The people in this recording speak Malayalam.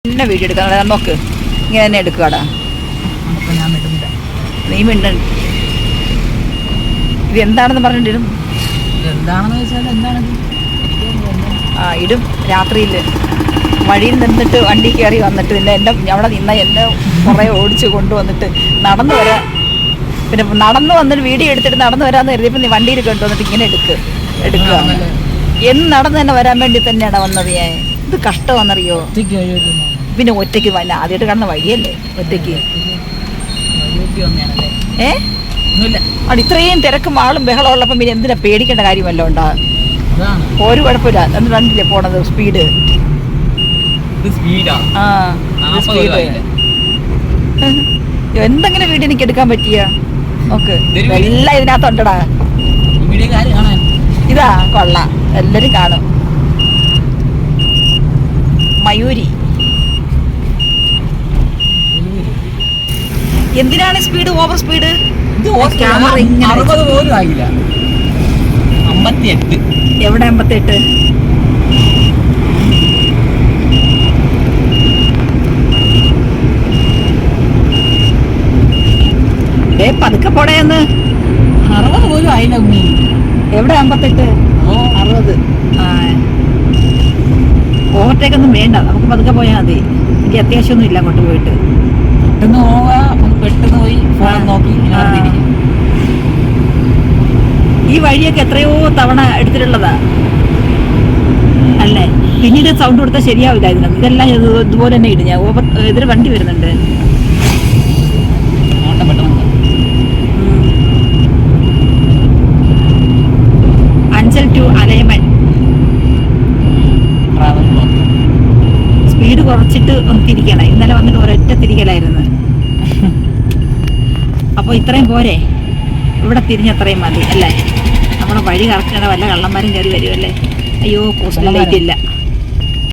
എന്നെ വീഡിയോ എടുക്കാം നോക്ക്, ഇങ്ങനെ തന്നെ എടുക്കുകടാ. നീ മിണ്ട. ഇത് എന്താണെന്ന് പറഞ്ഞിട്ടിടും. എന്താണെന്ന് വെച്ചാൽ എന്താണത്? ഇടും രാത്രിയിൽ വഴിയിൽ നിന്നിട്ട് വണ്ടി കയറി വന്നിട്ട് പിന്നെ എൻ്റെ അവിടെ നിന്ന എന്നെ കുറേ ഓടിച്ച് കൊണ്ടുവന്നിട്ട് നടന്നു വരാൻ, പിന്നെ നടന്നു വന്നിട്ട് വീഡിയോ എടുത്തിട്ട് നടന്നു വരാമെന്ന് കരുതിയപ്പോൾ നീ വണ്ടിയിൽ കൊണ്ടുവന്നിട്ട് ഇങ്ങനെ എടുക്കുക. എന്ന് നടന്ന് തന്നെ വരാൻ വേണ്ടി തന്നെയാണ് വന്നത് ഞാൻ. ഇത് കഷ്ടമാണെന്നറിയോ? പിന്നെ ഒറ്റയ്ക്ക് ആദ്യമായിട്ട് കാണുന്ന വഴിയല്ലേ ഒറ്റയ്ക്ക്. അവിടെ ഇത്രയും തിരക്കും ആളും ബഹളം ഉള്ളപ്പം പിന്നെ എന്തിനാ പേടിക്കേണ്ട കാര്യമല്ലോ ഉണ്ടാ. ഒരു കുഴപ്പമില്ല. എന്ന് കണ്ടില്ലേ പോണത് സ്പീഡ്. സ്പീഡ് എന്തെങ്കിലും വീഡിയോ എനിക്ക് എടുക്കാൻ പറ്റിയ നോക്ക്. എല്ലാം ഇതിനകത്തുണ്ടടാ. ഇതാ കൊള്ളാം, എല്ലാരും കാണും. മയൂരി. എന്തിനാണ് സ്പീഡ്, ഓവർ സ്പീഡ്? ക്യാമറ ഇങ്ങനെ എവിടെ 58? പതുക്കെ പോടേന്ന്. 60 പോലും ആയില്ല. എവിടെ 58? 60. ഓവർടേക്കൊന്നും വേണ്ട, നമുക്ക് പതുക്കെ പോയാൽ മതി. എനിക്ക് അത്യാവശ്യമൊന്നും ഇല്ല അങ്ങോട്ട് പോയിട്ട്. പെട്ടെന്ന് പോവാ, പെട്ടെന്ന് പോയി ഫോൺ നോക്കി. ഈ വഴിയൊക്കെ എത്രയോ തവണ എടുത്തിട്ടുള്ളതാ അല്ലേ? പിന്നീട് സൗണ്ട് കൊടുത്താൽ ശരിയാവില്ല. ഇതിനകത്ത് ഇതെല്ലാം ഇതുപോലെ തന്നെ ഇടും ഞാൻ. എതിര് വണ്ടി വരുന്നുണ്ട്. അഞ്ചൽ ടു അലൈമൻ. സ്പീഡ് കുറച്ചിട്ട് ഒന്ന് തിരിക്കണം. ഇന്നലെ വന്നിട്ട് ഒരൊറ്റ തിരിക്കലായിരുന്നു. അപ്പോൾ ഇത്രയും പോരെ, ഇവിടെ തിരിഞ്ഞത്രയും മതി അല്ലേ? നമ്മുടെ വഴി കറക്റ്റ് വല്ല കള്ളന്മാരും കയറി വരുമല്ലേ? അയ്യോ പോസ്റ്റ് ലൈറ്റ് ഇല്ല.